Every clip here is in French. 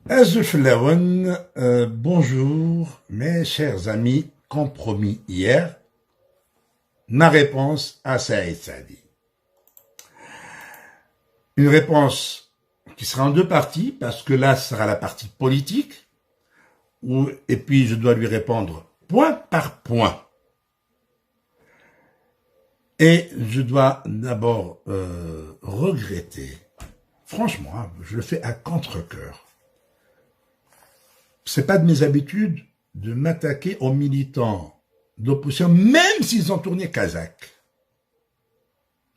Azuflaouen, bonjour, mes chers amis, comme promis hier, ma réponse à Saïd Saadi. Une réponse qui sera en deux parties, parce que là, ce sera la partie politique, et puis je dois lui répondre point par point. Et je dois d'abord regretter, franchement, je le fais à contre-cœur. C'est pas de mes habitudes de m'attaquer aux militants d'opposition, même s'ils ont tourné kazakh.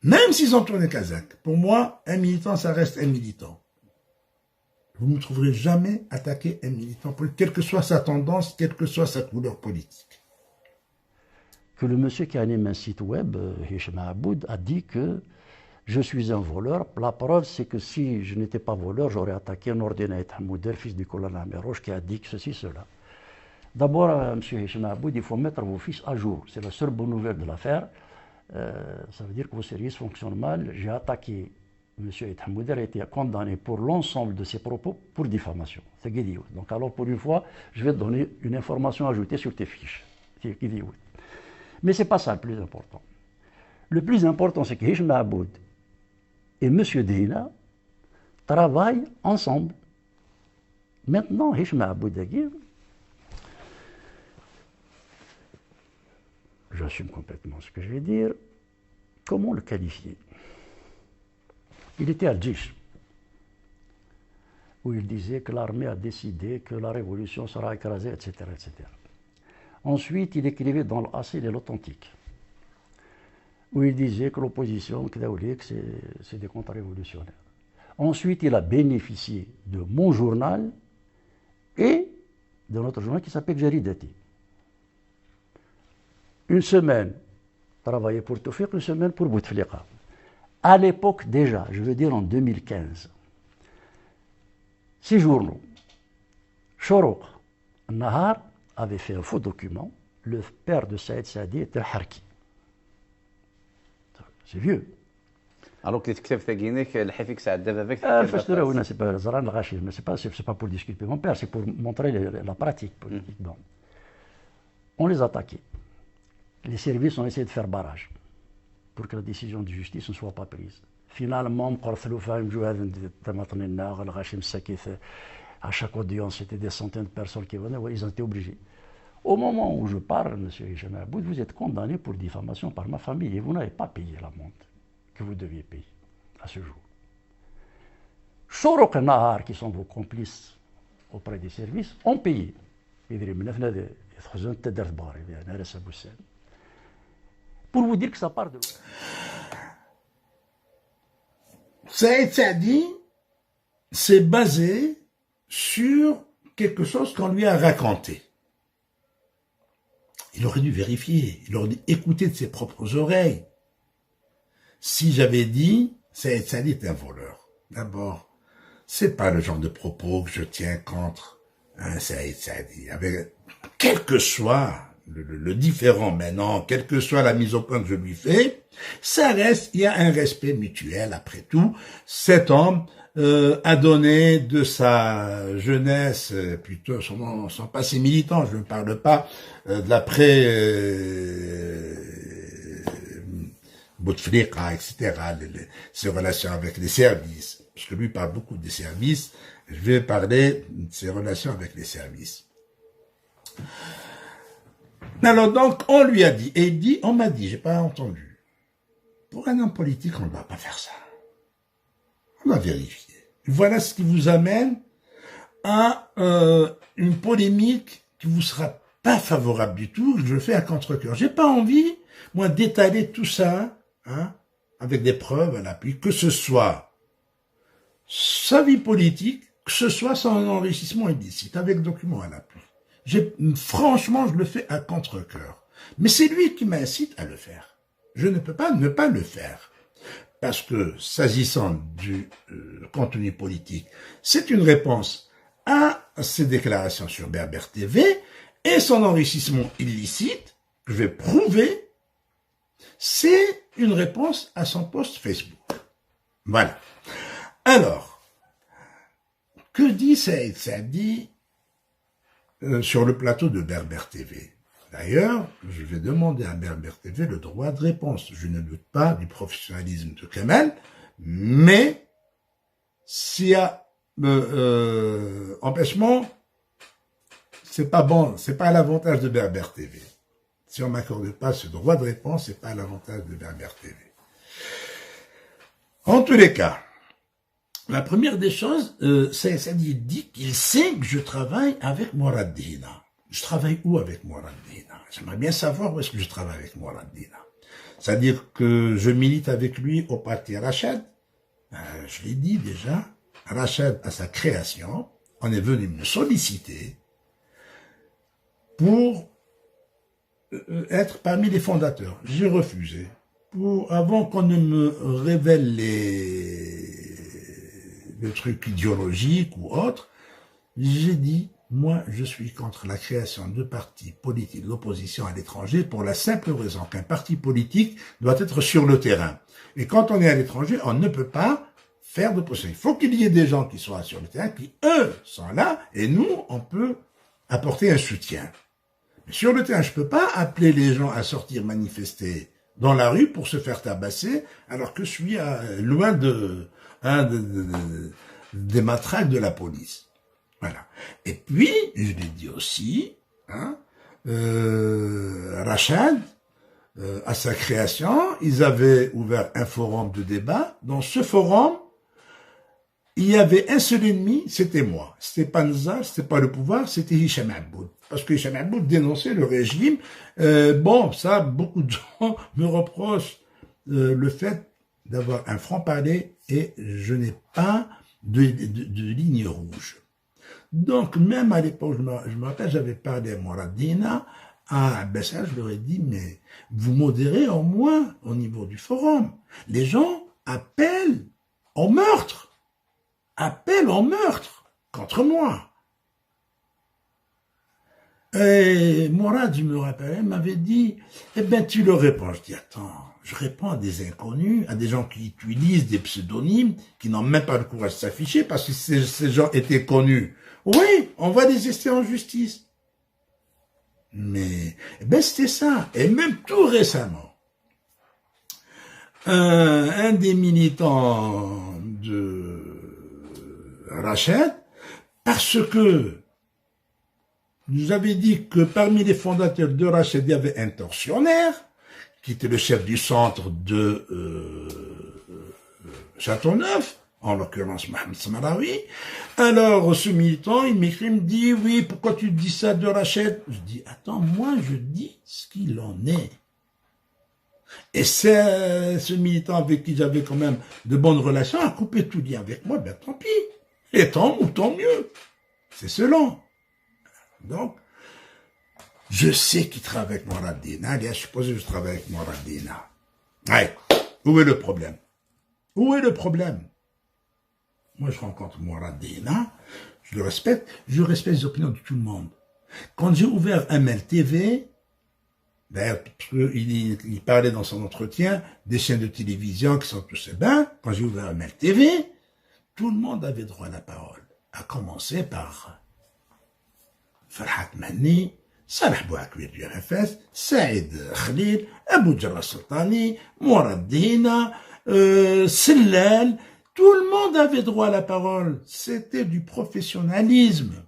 Même s'ils ont tourné kazakh. Pour moi, un militant, ça reste un militant. Vous ne me trouverez jamais attaquer un militant, quelle que soit sa tendance, quelle que soit sa couleur politique. Que le monsieur qui anime un site web, Hicham Aboud, a dit que je suis un voleur. La preuve, c'est que si je n'étais pas voleur, j'aurais attaqué un ordinateur, Hamouder, fils du colonel Améroche, qui a dit que ceci, cela. D'abord, M. Hicham Aboud, il faut mettre vos fiches à jour. C'est la seule bonne nouvelle de l'affaire. Ça veut dire que vos services fonctionnent mal. J'ai attaqué M. Hamouder, a été condamné pour l'ensemble de ses propos pour diffamation. C'est Guédioud. Donc alors, pour une fois, je vais te donner une information ajoutée sur tes fiches. C'est Guédioud. Mais ce n'est pas ça le plus important. Le plus important, c'est que Hicham Aboud et M. Dina travaillent ensemble. Maintenant, Hicham Aboud Aguirre, j'assume complètement ce que je vais dire, comment le qualifier? Il était à Djish, où il disait que l'armée a décidé que la révolution sera écrasée, etc., etc. Ensuite, il écrivait dans l'Assil et l'Authentique, où il disait que l'opposition, que c'est des contre-révolutionnaires. Ensuite, il a bénéficié de mon journal et de notre journal qui s'appelle Jaridati. Une semaine, travaillé pour Tawfiq, une semaine pour Bouteflika. À l'époque déjà, je veux dire en 2015, ces journaux, Chorouk, Nahar, avait fait un faux document. Le père de Saïd Saadi était Harki. C'est vieux. Alors que tu c'est pas pour disculper mon père, c'est pour montrer la pratique politique. Donc, on les attaquait. Les services ont essayé de faire barrage pour que la décision de justice ne soit pas prise. Finalement, à chaque audience, c'était des centaines de personnes qui venaient, ils ont été obligés. Au moment où je parle, M. Hicham Aboud, vous êtes condamné pour diffamation par ma famille et vous n'avez pas payé l'amende que vous deviez payer à ce jour. Chorouk et Nahar, qui sont vos complices auprès des services, ont payé. Pour vous dire que ça part de... Saïd Saadi s'est basé sur quelque chose qu'on lui a raconté. Il aurait dû vérifier, il aurait dû écouter de ses propres oreilles. Si j'avais dit, Saïd Saadi est un voleur. D'abord, c'est pas le genre de propos que je tiens contre un Saïd Saadi. Avec, quel que soit le différent maintenant, quelle que soit la mise au point que je lui fais, ça reste, il y a un respect mutuel après tout. Cet homme a donné de sa jeunesse, plutôt son passé militant, je ne parle pas de l'après Bouteflika, etc., ses relations avec les services, parce que lui parle beaucoup des services, je vais parler de ses relations avec les services. Alors donc, on lui a dit, et il dit, on m'a dit, j'ai pas entendu. Pour un homme politique, on ne doit pas faire ça. On doit vérifier. Voilà ce qui vous amène à une polémique qui vous sera pas favorable du tout. Je le fais à contre-cœur. J'ai pas envie, moi, d'étaler tout ça, hein, avec des preuves à l'appui, que ce soit sa vie politique, que ce soit son enrichissement illicite, avec documents à l'appui. Franchement, je le fais à contre-cœur. Mais c'est lui qui m'incite à le faire. Je ne peux pas ne pas le faire. Parce que, s'agissant du contenu politique, c'est une réponse à ses déclarations sur Berber TV et son enrichissement illicite, que je vais prouver, c'est une réponse à son post Facebook. Voilà. Alors, Que dit Saïd Saadi sur le plateau de Berber TV? D'ailleurs, je vais demander à Berber TV le droit de réponse. Je ne doute pas du professionnalisme de Kamel, mais s'il y a empêchement, c'est pas bon, c'est pas à l'avantage de Berber TV. Si on m'accorde pas ce droit de réponse, c'est pas à l'avantage de Berber TV. En tous les cas, la première des choses, ça dit qu'il sait que je travaille avec Mourad Dina. Je travaille où avec Mourad Dina? J'aimerais bien savoir où est-ce que je travaille avec Mourad Dina. C'est-à-dire que je milite avec lui au parti Rachad. Je l'ai dit déjà. Rachad, à sa création, on est venu me solliciter pour être parmi les fondateurs. J'ai refusé. Avant qu'on ne me révèle les trucs idéologiques ou autres, j'ai dit, moi, je suis contre la création de partis politiques d'opposition à l'étranger pour la simple raison qu'un parti politique doit être sur le terrain. Et quand on est à l'étranger, on ne peut pas faire d'opposition. Il faut qu'il y ait des gens qui soient sur le terrain, qui, eux, sont là, et nous, on peut apporter un soutien. Mais sur le terrain, je peux pas appeler les gens à sortir manifester dans la rue pour se faire tabasser, alors que je suis loin des matraques de la police. Voilà. Et puis, je l'ai dit aussi, Rachad, à sa création, ils avaient ouvert un forum de débat. Dans ce forum, il y avait un seul ennemi, c'était moi. C'était pas Nzar, c'était pas le pouvoir, c'était Hicham Aboud. Parce que Hicham Aboud dénonçait le régime. Ça, beaucoup de gens me reprochent le fait d'avoir un franc-parler et je n'ai pas de ligne rouge. Donc, même à l'époque, je me rappelle, j'avais parlé à Mourad Dina, à Bessa, je leur ai dit, mais vous modérez au moins au niveau du forum. Les gens appellent au meurtre. Appellent au meurtre contre moi. Et Mourad, je me rappelle, m'avait dit, eh ben, tu leur réponds. Je dis, attends, je réponds à des inconnus, à des gens qui utilisent des pseudonymes, qui n'ont même pas le courage de s'afficher, parce que ces gens étaient connus. Oui, on va les ester en justice. Mais, eh ben, c'était ça. Et même tout récemment, un des militants de Rachad, parce que nous avait dit que parmi les fondateurs de Rachad, il y avait un tortionnaire, qui était le chef du centre de Châteauneuf, en l'occurrence Mohamed Samarawi. Alors, ce militant, il m'écrit, il me dit, oui, pourquoi tu dis ça de Rachad? Je dis, attends, moi, je dis ce qu'il en est. Et c'est ce militant avec qui j'avais quand même de bonnes relations a coupé tout lien avec moi, ben tant pis. Et tant mieux. C'est selon. Donc, je sais qu'il travaille avec Mourad Dina. Allez, je suppose que je travaille avec Mourad Dina. Ouais. Où est le problème? Où est le problème? Moi, je rencontre Mourad Dina, je le respecte, je respecte les opinions de tout le monde. Quand j'ai ouvert ML TV, d'ailleurs, il parlait dans son entretien des chaînes de télévision qui sont tous quand j'ai ouvert ML TV, tout le monde avait droit à la parole. À commencer par Farhat Manni, Salah Bouakwir du RFS, Saïd Khalil, Abou Jarrah Sultani, Mourad Dina, Sellal, tout le monde avait droit à la parole. C'était du professionnalisme.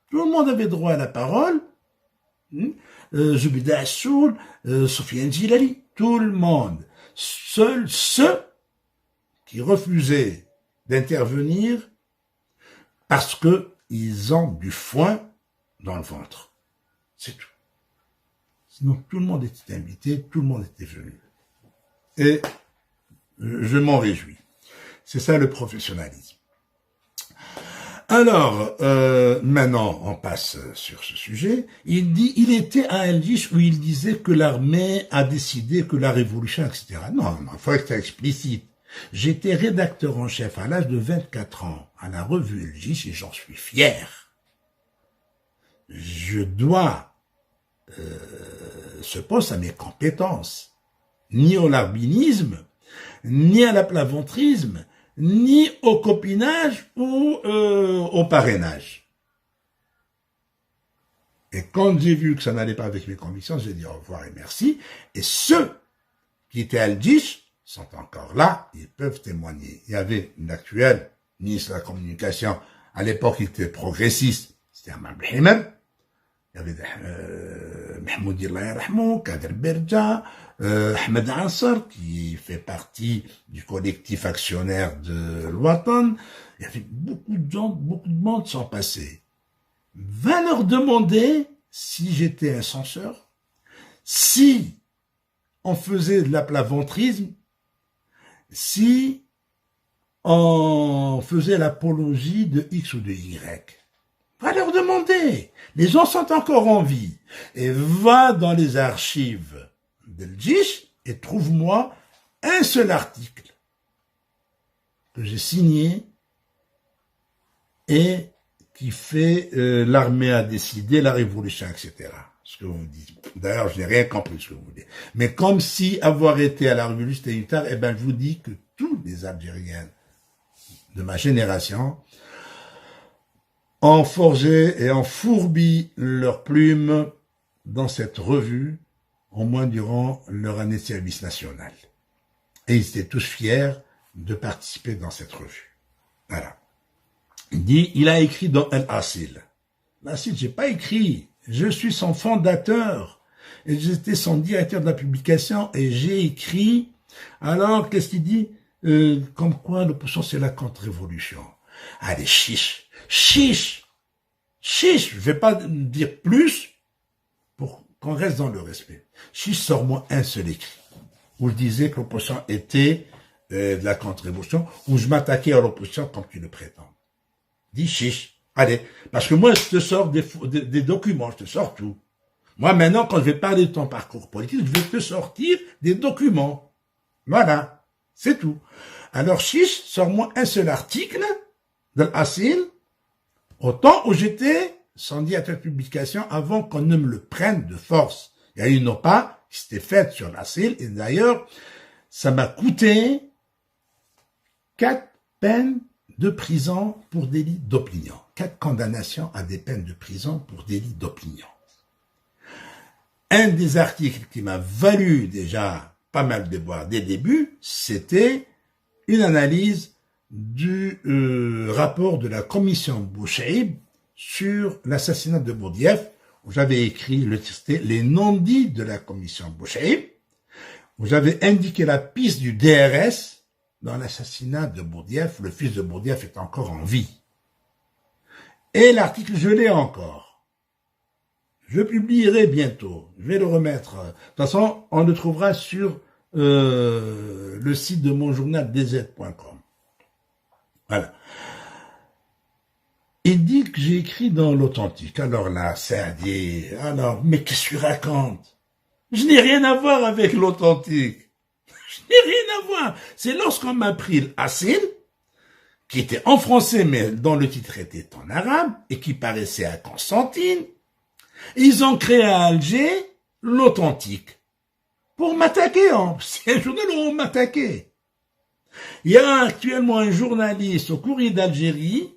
Tout le monde avait droit à la parole. Zoubida Assoul, Sofiane Zilali, tout le monde. Seuls ceux qui refusaient d'intervenir parce que ils ont du foin dans le ventre. C'est tout. Sinon, tout le monde était invité, tout le monde était venu. Et je m'en réjouis. C'est ça le professionnalisme. Alors, maintenant, on passe sur ce sujet. Il était à un Eldish où il disait que l'armée a décidé que la révolution, etc. Non, il faut être explicite. J'étais rédacteur en chef à l'âge de 24 ans à la revue Eldish et j'en suis fier. Je dois ce poste à mes compétences, ni au larbinisme, ni à l'aplaventrisme, ni au copinage ou au parrainage. Et quand j'ai vu que ça n'allait pas avec mes convictions, j'ai dit au revoir et merci. Et ceux qui étaient à Al-Jish sont encore là, ils peuvent témoigner. Il y avait l'actuel ministre de la Communication, à l'époque il était progressiste, c'était Ahmad Belhimen. Il y avait Mahmoud Rahmou, Kader Berja, Ahmed Ansar, qui fait partie du collectif actionnaire de l'Ouatan. Il y avait beaucoup de gens, beaucoup de monde sont passés. Va leur demander si j'étais un censeur, si on faisait de l'aplaventrisme, si on faisait l'apologie de X ou de Y. Va leur demander. Les gens sont encore en vie. Et va dans les archives d'Al-Jish et trouve-moi un seul article que j'ai signé et qui fait l'armée a décidé, la révolution, etc. Ce que vous me dites. D'ailleurs, je n'ai rien compris ce que vous dites. Mais comme si avoir été à la révolution c'était une tard, eh ben, je vous dis que tous les Algériens de ma génération ont forgé et ont fourbi leurs plumes dans cette revue, au moins durant leur année de service national. Et ils étaient tous fiers de participer dans cette revue. Voilà. Il dit, il a écrit dans Al-Asil. L'Asil, j'ai pas écrit. Je suis son fondateur. Et j'étais son directeur de la publication et j'ai écrit. Alors, qu'est-ce qu'il dit? Comme quoi l'opposition, c'est la contre-révolution. Allez, chiche. Chiche. Chiche. Je vais pas dire plus pour qu'on reste dans le respect. Chiche, sors-moi un seul écrit. Où je disais que l'opposition était de la contre-révolution, où je m'attaquais à l'opposition comme tu le prétends. Dis chiche. Allez. Parce que moi, je te sors des documents, je te sors tout. Moi, maintenant, quand je vais parler de ton parcours politique, je vais te sortir des documents. Voilà. C'est tout. Alors, chiche, sors-moi un seul article de l'Asil, au temps où j'étais sans directeur de publication, avant qu'on ne me le prenne de force. Il y a eu une OPA qui s'était faite sur l'Asil, et d'ailleurs, ça m'a coûté 4 peines de prison pour délit d'opinion. 4 condamnations à des peines de prison pour délit d'opinion. Un des articles qui m'a valu déjà pas mal de boire dès le début, c'était une analyse du rapport de la commission Bouchaïb sur l'assassinat de Boudiaf, où j'avais écrit le titre, les non-dits de la commission Bouchaïb, où j'avais indiqué la piste du DRS dans l'assassinat de Boudiaf. Le fils de Boudiaf est encore en vie. Et l'article, je l'ai encore. Je publierai bientôt. Je vais le remettre. De toute façon, on le trouvera sur le site de mon journal dz.com. Voilà. Il dit que j'ai écrit dans l'Authentique. Alors là, ça dit, alors, mais qu'est-ce que tu racontes? Je n'ai rien à voir avec l'Authentique. Je n'ai rien à voir. C'est lorsqu'on m'a pris l'Asil, qui était en français, mais dont le titre était en arabe, et qui paraissait à Constantine. Ils ont créé à Alger l'Authentique. Pour m'attaquer, c'est un journal où on m'attaquait. Il y a actuellement un journaliste au Courrier d'Algérie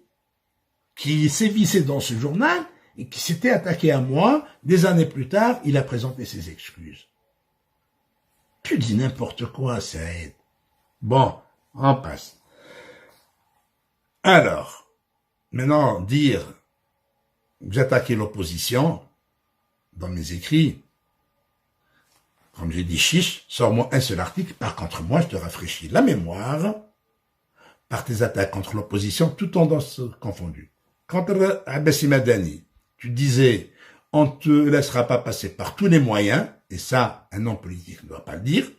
qui sévissait dans ce journal et qui s'était attaqué à moi. Des années plus tard, il a présenté ses excuses. Tu dis n'importe quoi, Saïd. Bon, on passe. Alors, maintenant, dire que j'attaquais l'opposition dans mes écrits, comme j'ai dit, chiche, sors-moi un seul article. Par contre, moi, je te rafraîchis la mémoire par tes attaques contre l'opposition, toutes tendances confondues. Contre Abbassi Madani, tu disais, on ne te laissera pas passer par tous les moyens, et ça, un homme politique ne doit pas le dire.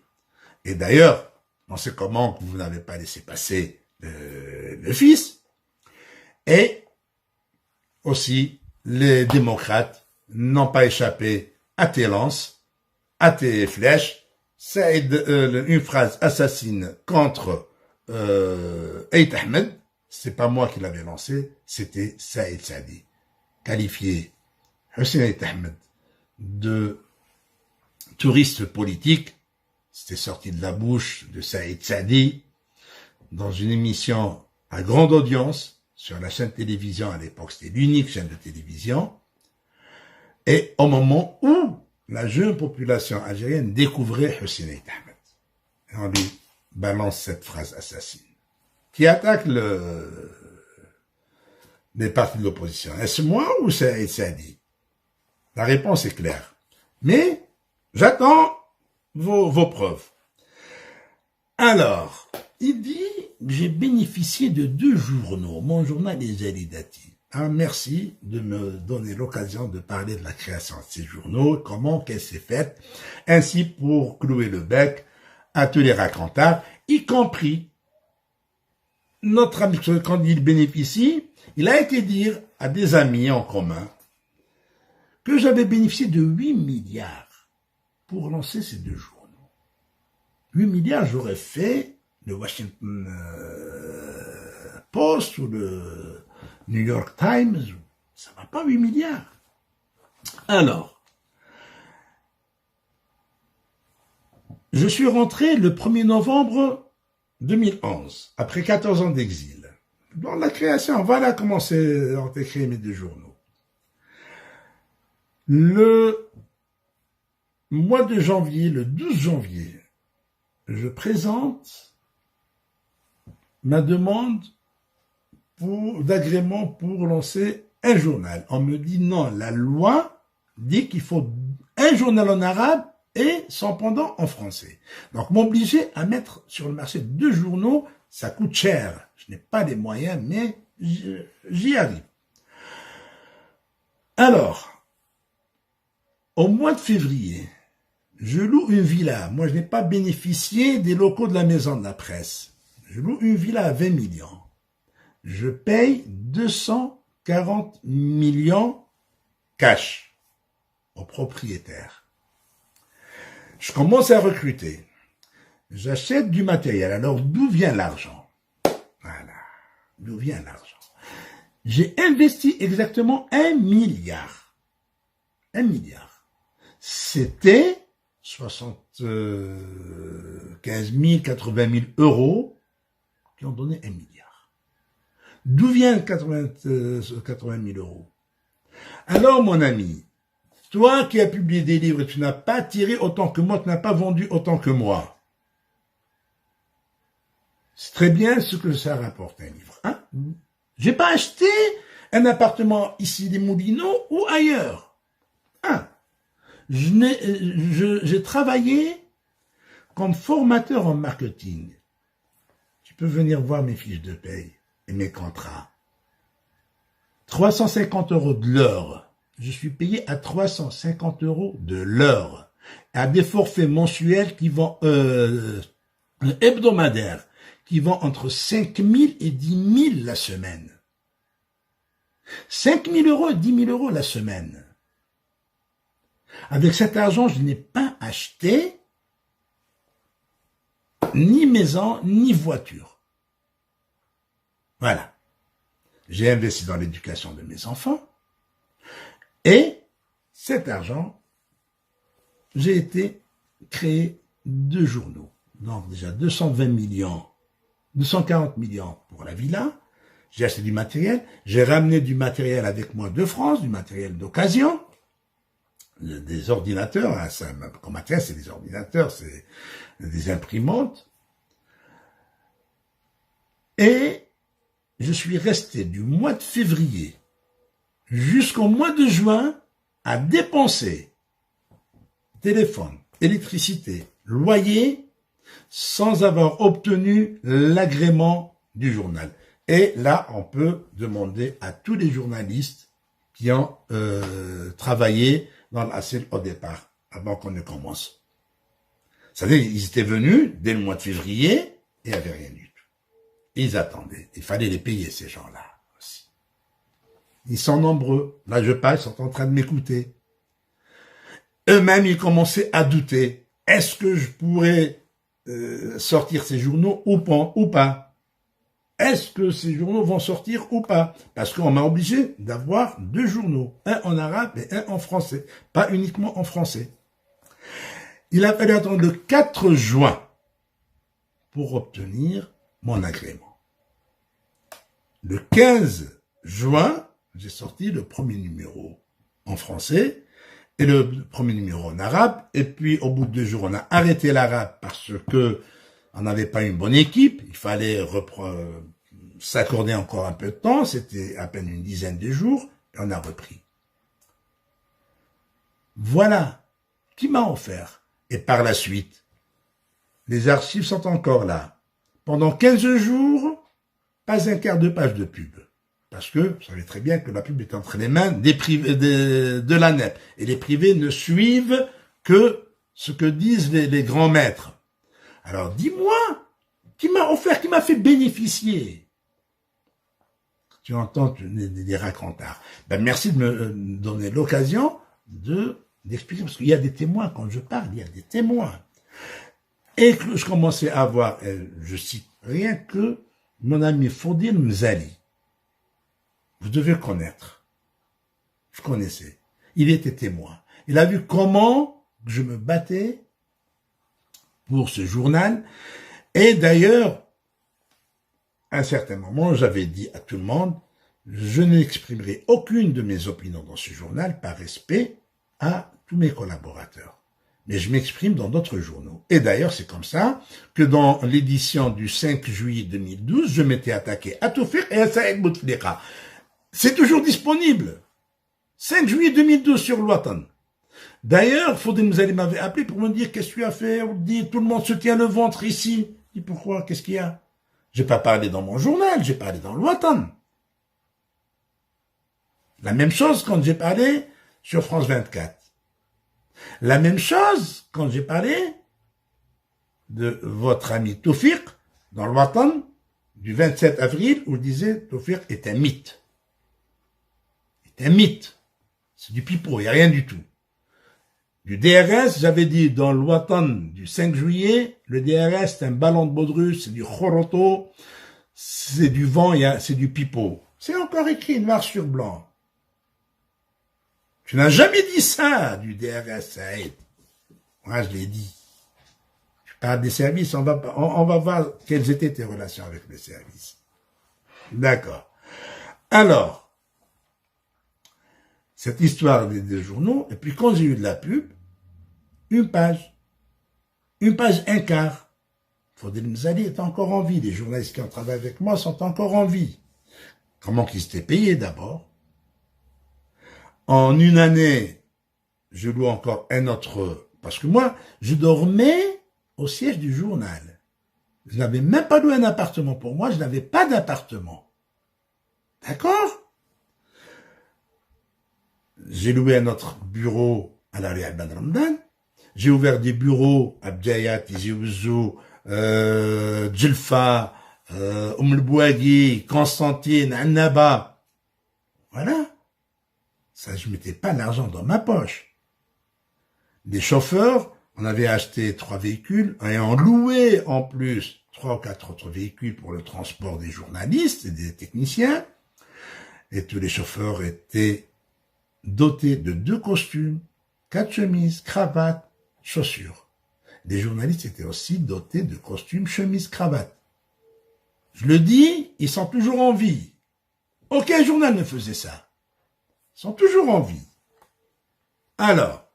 Et d'ailleurs, on sait comment vous n'avez pas laissé passer le fils. Et aussi, les démocrates n'ont pas échappé à tes lances, à tes flèches. Saïd, une phrase assassine contre Aït Ahmed, c'est pas moi qui l'avais lancé, c'était Saïd Saadi. Qualifié Hussein Aït Ahmed de touriste politique, c'était sorti de la bouche de Saïd Saadi, dans une émission à grande audience sur la chaîne de télévision. À l'époque, c'était l'unique chaîne de télévision. Et au moment où la jeune population algérienne découvrait Hussein Ait Ahmed, et on lui balance cette phrase assassine qui attaque les partis de l'opposition. Est-ce moi ou c'est Saadi? La réponse est claire. Mais j'attends vos preuves. Alors, il dit, j'ai bénéficié de 2 journaux, mon journal et Jalidati. Ah, merci de me donner l'occasion de parler de la création de ces journaux, comment qu'elle s'est faite, ainsi pour clouer le bec à tous les racontards, y compris notre ami, quand il bénéficie, il a été dire à des amis en commun que j'avais bénéficié de 8 milliards pour lancer ces 2 journaux. 8 milliards, j'aurais fait le Washington Post ou le New York Times. Ça va pas 8 milliards. Alors, je suis rentré le 1er novembre 2011, après 14 ans d'exil. Dans la création, voilà comment ont été créés mes 2 journaux. Le mois de janvier, le 12 janvier, je présente ma demande d'agrément pour lancer un journal. On me dit non, la loi dit qu'il faut un journal en arabe et son pendant en français. Donc m'obliger à mettre sur le marché 2 journaux, ça coûte cher. Je n'ai pas les moyens, mais j'y arrive. Alors, au mois de février, je loue une villa. Moi, je n'ai pas bénéficié des locaux de la maison de la presse. Je loue une villa à 20 millions. Je paye 240 millions cash au propriétaire. Je commence à recruter. J'achète du matériel. Alors, d'où vient l'argent? Voilà. D'où vient l'argent? J'ai investi exactement 1 milliard. 1 milliard. C'était 75 000, 80 000 euros qui ont donné 1 milliard. D'où viennent 80 000 euros? Alors, mon ami, toi qui as publié des livres, tu n'as pas tiré autant que moi, tu n'as pas vendu autant que moi. C'est très bien ce que ça rapporte un livre. Hein? J'ai pas acheté un appartement ici des Moulineaux ou ailleurs. Hein? J'ai travaillé comme formateur en marketing. Tu peux venir voir mes fiches de paye et mes contrats. 350 € de l'heure. Je suis payé à 350 € de l'heure. À des forfaits mensuels qui vont hebdomadaires, qui vont entre 5 000 et 10 000 la semaine. 5 000 € et 10 000 € la semaine. Avec cet argent, je n'ai pas acheté ni maison, ni voiture. Voilà. J'ai investi dans l'éducation de mes enfants. Et cet argent, j'ai été créer 2 journaux. Donc déjà 220 millions, 240 millions pour la villa. J'ai acheté du matériel. J'ai ramené du matériel avec moi de France, du matériel d'occasion. Des ordinateurs, hein, ça, comme matériel, c'est des ordinateurs, c'est des imprimantes. Et je suis resté du mois de février jusqu'au mois de juin à dépenser téléphone, électricité, loyer, sans avoir obtenu l'agrément du journal. Et là, on peut demander à tous les journalistes qui ont travaillé dans l'ACEL au départ, avant qu'on ne commence. Ça veut dire qu'ils étaient venus dès le mois de février et il n'y avait rien du tout. Ils attendaient. Il fallait les payer, ces gens-là aussi. Ils sont nombreux. Là, je parle, ils sont en train de m'écouter. Eux-mêmes, ils commençaient à douter. Est-ce que je pourrais sortir ces journaux ou pas? Est-ce que ces journaux vont sortir ou pas? Parce qu'on m'a obligé d'avoir 2 journaux, un en arabe et un en français, pas uniquement en français. Il a fallu attendre le 4 juin pour obtenir mon agrément. Le 15 juin, j'ai sorti le premier numéro en français et le premier numéro en arabe. Et puis, au bout de 2 jours, on a arrêté l'arabe parce que on n'avait pas une bonne équipe. Il fallait s'accorder encore un peu de temps. C'était à peine une dizaine de jours. Et on a repris. Voilà qui m'a offert. Et par la suite, les archives sont encore là. Pendant 15 jours, pas un quart de page de pub. Parce que vous savez très bien que la pub est entre les mains des privés de la NEP. Et les privés ne suivent que ce que disent les grands maîtres. Alors dis-moi, qui m'a offert, qui m'a fait bénéficier? Tu entends des racontards. Ben, merci de me donner l'occasion d'expliquer, parce qu'il y a des témoins, quand je parle, il y a des témoins. Et que je commençais à voir, je cite rien que mon ami Fodil Mzali. Vous devez connaître. Je connaissais. Il était témoin. Il a vu comment je me battais pour ce journal. Et d'ailleurs, à un certain moment, j'avais dit à tout le monde, je n'exprimerai aucune de mes opinions dans ce journal par respect à tous mes collaborateurs. Mais je m'exprime dans d'autres journaux. Et d'ailleurs, c'est comme ça que dans l'édition du 5 juillet 2012, je m'étais attaqué à Tawfiq et à Saïd Bouteflika. C'est toujours disponible. 5 juillet 2012 sur l'Ouatan. D'ailleurs, Fodil Mzali m'avait appelé pour me dire, qu'est-ce que tu as fait? On dit, tout le monde se tient le ventre ici. Je dis, pourquoi? Qu'est-ce qu'il y a? J'ai pas parlé dans mon journal, j'ai parlé dans l'Ouatan. La même chose quand j'ai parlé sur France 24. La même chose quand j'ai parlé de votre ami Tawfiq dans l'Ouatan du 27 avril où je disais Tawfiq est un mythe. C'est un mythe. C'est du pipeau, il n'y a rien du tout. Du DRS, j'avais dit dans l'Ouatan du 5 juillet, le DRS c'est un ballon de baudruche, c'est du choroto, c'est du vent, c'est du pipeau. C'est encore écrit noir sur blanc. Tu n'as jamais dit ça du DRS, Saïd. Moi, je l'ai dit. Tu parles des services, on va voir quelles étaient tes relations avec les services. D'accord. Alors, cette histoire des journaux, et puis quand j'ai eu de la pub, une page, un quart. Fodil Mzali est encore en vie, les journalistes qui ont travaillé avec moi sont encore en vie. Comment qu'ils s'étaient payés d'abord? En une année, je loue encore un autre, parce que moi, je dormais au siège du journal. Je n'avais même pas loué un appartement pour moi, je n'avais pas d'appartement. D'accord? J'ai loué un autre bureau à la rue Al-Ben Ramdan. J'ai ouvert des bureaux à Bdayat, Tizi Ouzou, Djelfa, El Bouagui, Constantine, Annaba. Voilà. Ça, je mettais pas l'argent dans ma poche. Des chauffeurs, on avait acheté 3 véhicules et on louait en plus 3 ou 4 autres véhicules pour le transport des journalistes et des techniciens. Et tous les chauffeurs étaient dotés de 2 costumes, 4 chemises, cravates, chaussures. Les journalistes étaient aussi dotés de costumes, chemises, cravates. Je le dis, ils sont toujours en vie. Aucun journal ne faisait ça. Ils sont toujours en vie. Alors,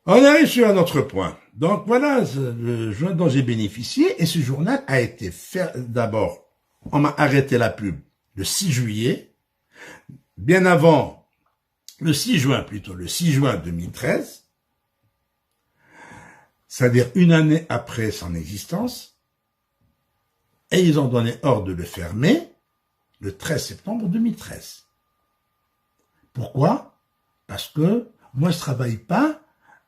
on arrive sur un autre point. Donc voilà le journal dont j'ai bénéficié. Et ce journal a été fait d'abord, on m'a arrêté la pub le 6 juillet, bien avant, le 6 juin 2013, c'est-à-dire une année après son existence, et ils ont donné ordre de le fermer le 13 septembre 2013. Pourquoi? Parce que moi je travaille pas,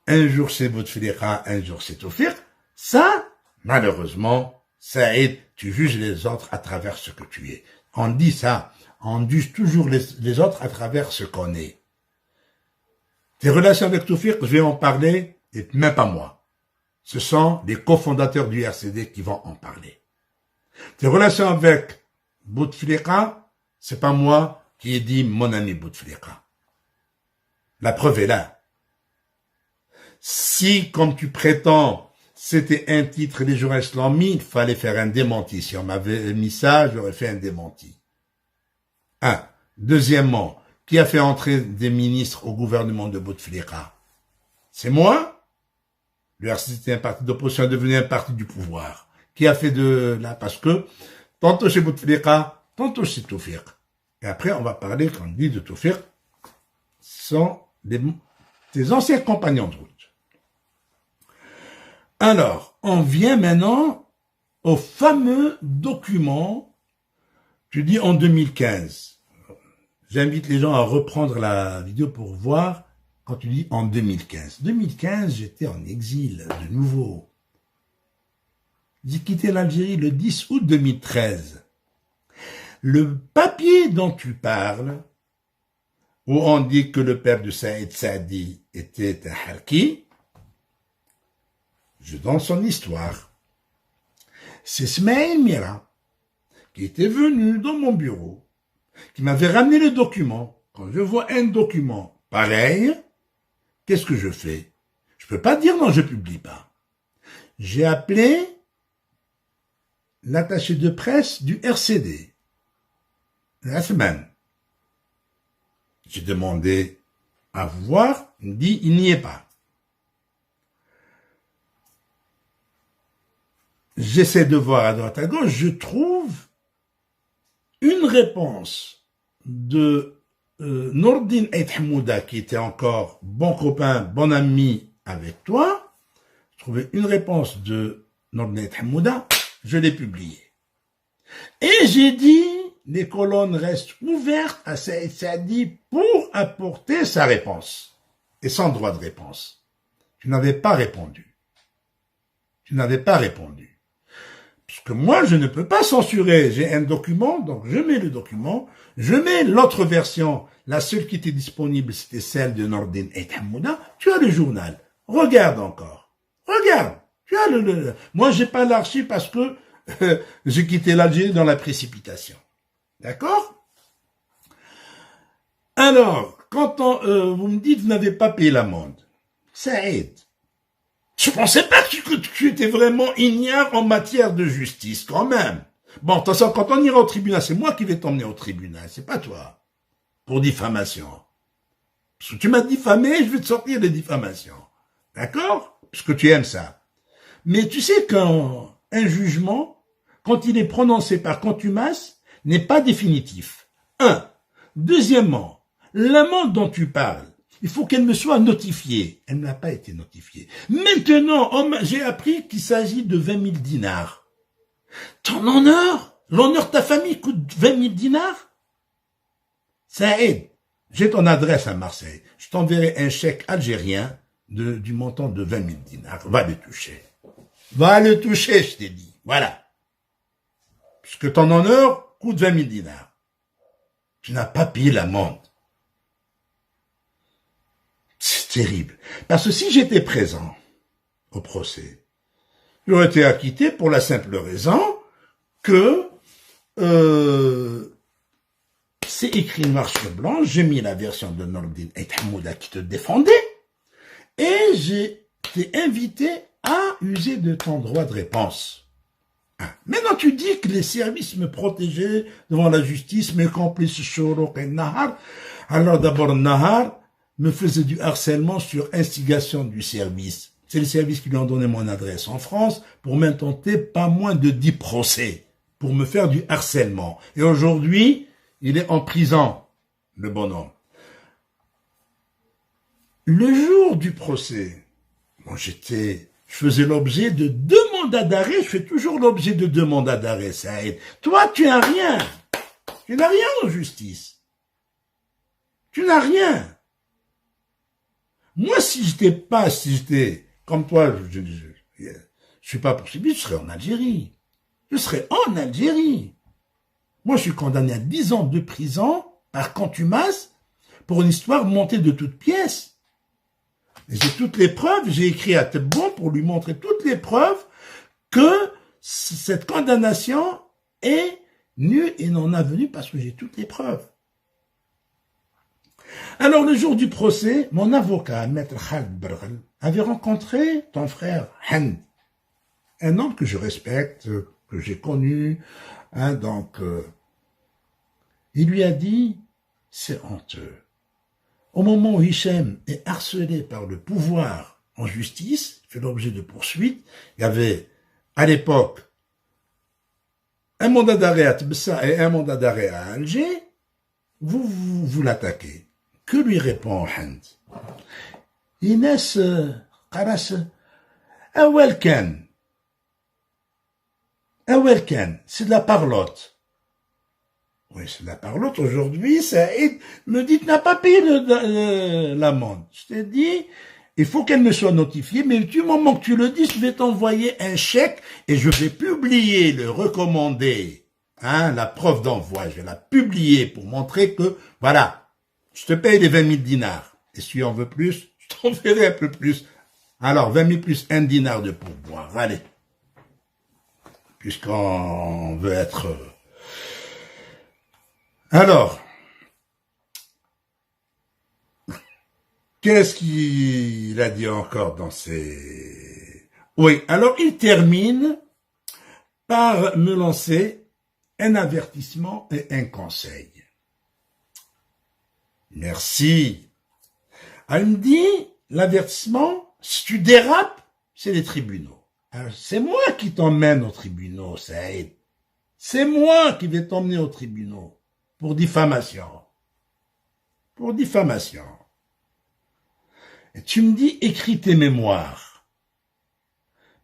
un jour c'est Bouteflika, un jour c'est Tawfiq. Ça, malheureusement, Saïd, tu juges les autres à travers ce que tu es. On dit ça, on juge toujours les autres à travers ce qu'on est. Tes relations avec Tawfiq, je vais en parler, et même pas moi. Ce sont les cofondateurs du RCD qui vont en parler. Tes relations avec Bouteflika, c'est pas moi qui ai dit mon ami Bouteflika. La preuve est là. Si, comme tu prétends, c'était un titre, les journalistes l'ont mis, il fallait faire un démenti. Si on m'avait mis ça, j'aurais fait un démenti. Un. Deuxièmement, qui a fait entrer des ministres au gouvernement de Bouteflika? C'est moi. Le RCD était un parti d'opposition, est devenu un parti du pouvoir. Qui a fait de là? Parce que, tantôt chez Bouteflika, tantôt chez Toufik. Et après, on va parler, quand on dit de Toufik, sont des anciens compagnons de route. Alors, on vient maintenant au fameux document, tu dis en 2015. J'invite les gens à reprendre la vidéo pour voir quand tu dis en 2015. 2015, j'étais en exil de nouveau. J'ai quitté l'Algérie le 10 août 2013. Le papier dont tu parles, où on dit que le père de Saïd Saadi était un harki, je donne son histoire. C'est Smaïl Mira qui était venu dans mon bureau, qui m'avait ramené le document. Quand je vois un document pareil, qu'est-ce que je fais? Je peux pas dire non, je publie pas. J'ai appelé l'attaché de presse du RCD, la semaine. J'ai demandé à voir, il me dit, il n'y est pas. J'essaie de voir à droite à gauche, je trouve une réponse de Nordine Ait Hamouda, qui était encore bon copain, bon ami avec toi. Je trouvais une réponse de Nordine Ait Hamouda, je l'ai publiée. Et j'ai dit, les colonnes restent ouvertes à Saïd Saadi pour apporter sa réponse. Et sans droit de réponse. Tu n'avais pas répondu. Tu n'avais pas répondu. Parce que moi, je ne peux pas censurer. J'ai un document, donc je mets le document, je mets l'autre version. La seule qui était disponible, c'était celle de Nordine Ait Hamouda. Tu as le journal. Regarde encore. Regarde. Tu as Moi, j'ai pas l'archive parce que j'ai quitté l'Algérie dans la précipitation. D'accord? Alors, quand vous me dites, vous n'avez pas payé l'amende. Saïd. Je pensais pas que tu étais vraiment ignare en matière de justice, quand même. Bon, de toute façon, quand on ira au tribunal, c'est moi qui vais t'emmener au tribunal, c'est pas toi. Pour diffamation. Parce que tu m'as diffamé, je vais te sortir des diffamations. D'accord? Parce que tu aimes ça. Mais tu sais qu'un jugement, quand il est prononcé par contumace, n'est pas définitif. Un. Deuxièmement, l'amende dont tu parles, il faut qu'elle me soit notifiée. Elle ne l'a pas été notifiée. Maintenant, j'ai appris qu'il s'agit de 20 000 dinars. Ton honneur, l'honneur de ta famille coûte 20 000 dinars? Saïd, j'ai ton adresse à Marseille. Je t'enverrai un chèque algérien du montant de 20 000 dinars. Va le toucher. Va le toucher, je t'ai dit. Voilà. Puisque ton honneur coûte 20 000 dinars. Tu n'as pas payé l'amende. C'est terrible. Parce que si j'étais présent au procès, j'aurais été acquitté pour la simple raison que c'est écrit noir sur blanc, j'ai mis la version de Nordine Ait Hamouda qui te défendait, et j'ai été invité à user de ton droit de réponse. Maintenant, tu dis que les services me protégeaient devant la justice, mes complices Chourouk et Nahar. Alors d'abord, Nahar me faisait du harcèlement sur instigation du service. C'est le service qui lui a donné mon adresse en France pour m'intenter pas moins de 10 procès pour me faire du harcèlement. Et aujourd'hui, il est en prison, le bonhomme. Le jour du procès, moi je faisais l'objet de 2 mandats d'arrêt, je fais toujours l'objet de 2 mandats d'arrêt, Saïd. Toi, tu n'as rien. Tu n'as rien en justice. Tu n'as rien. Moi, si j'étais comme toi, je suis pas poursuivi, je serais en Algérie. Je serais en Algérie. Moi, je suis condamné à 10 ans de prison par contumace pour une histoire montée de toutes pièces. J'ai toutes les preuves, j'ai écrit à Tebboune pour lui montrer toutes les preuves que cette condamnation est nulle et non avenue parce que j'ai toutes les preuves. Alors, le jour du procès, mon avocat, Maître Khaled Berghel, avait rencontré ton frère, Hand. un homme que je respecte, que j'ai connu, hein, donc, il lui a dit, c'est honteux. Au moment où Hichem est harcelé par le pouvoir en justice, fait l'objet de poursuites, il y avait, à l'époque, un mandat d'arrêt à Tbessa et un mandat d'arrêt à Alger, vous l'attaquez. Que lui répond Hand? Inès Karas, Awelken, c'est de la parlotte. Oui, c'est de la parlotte. Aujourd'hui, Saïd me dit, tu n'as pas payé l'amende. Je t'ai dit, il faut qu'elle me soit notifiée, mais du moment que tu le dis, je vais t'envoyer un chèque et je vais publier le recommandé, hein, la preuve d'envoi. Je vais la publier pour montrer que, voilà, je te paye les 20 000 dinars. Et si tu en veux plus, je t'enverrai un peu plus. Alors, 20 000 plus 1 dinar de pourboire. Allez. Puisqu'on veut être... Alors, qu'est-ce qu'il a dit encore dans ses... Oui, alors il termine par me lancer un avertissement et un conseil. Merci. Elle me dit, l'avertissement, si tu dérapes, c'est les tribunaux. C'est moi qui t'emmène aux tribunaux, Saïd. C'est moi qui vais t'emmener aux tribunaux. Pour diffamation. Pour diffamation. Et tu me dis, écris tes mémoires.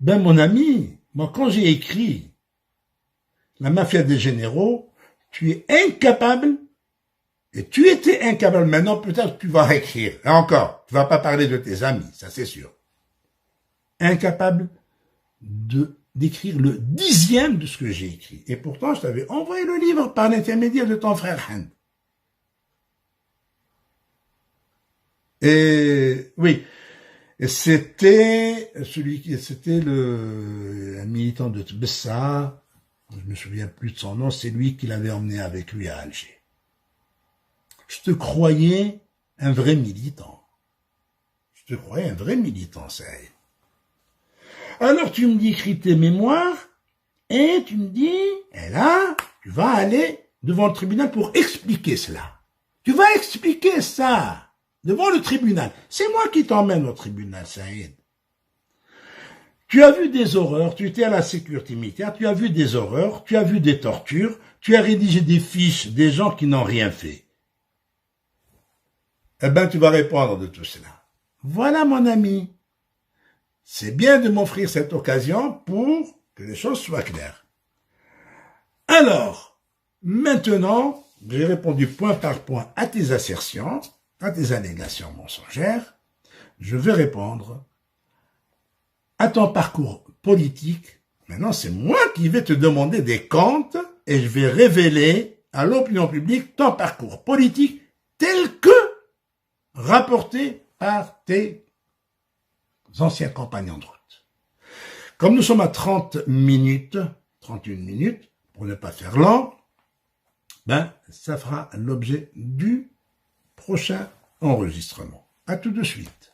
Ben, mon ami, moi, quand j'ai écrit La mafia des généraux, tu es incapable, et tu étais incapable, maintenant peut-être tu vas écrire. Et encore, tu vas pas parler de tes amis, ça c'est sûr. Incapable d'écrire le 10e de ce que j'ai écrit. Et pourtant, je t'avais envoyé le livre par l'intermédiaire de ton frère Hand. Et oui, c'était un militant de Tbessa, je me souviens plus de son nom, c'est lui qui l'avait emmené avec lui à Alger. Je te croyais un vrai militant. Je te croyais un vrai militant, ça. Alors tu me dis, écris tes mémoires, et tu me dis, et là, tu vas aller devant le tribunal pour expliquer cela. Tu vas expliquer ça devant le tribunal. C'est moi qui t'emmène au tribunal, Saïd. Tu as vu des horreurs, tu étais à la sécurité militaire, tu as vu des horreurs, tu as vu des tortures, tu as rédigé des fiches des gens qui n'ont rien fait. Eh ben, tu vas répondre de tout cela. Voilà, mon ami. C'est bien de m'offrir cette occasion pour que les choses soient claires. Alors, maintenant, j'ai répondu point par point à tes assertions, à tes allégations mensongères. Je vais répondre à ton parcours politique. Maintenant, c'est moi qui vais te demander des comptes et je vais révéler à l'opinion publique ton parcours politique tel que rapporté par tes anciens compagnons de route. Comme nous sommes à 31 minutes, pour ne pas faire lent, ben, ça fera l'objet du prochain enregistrement. À tout de suite.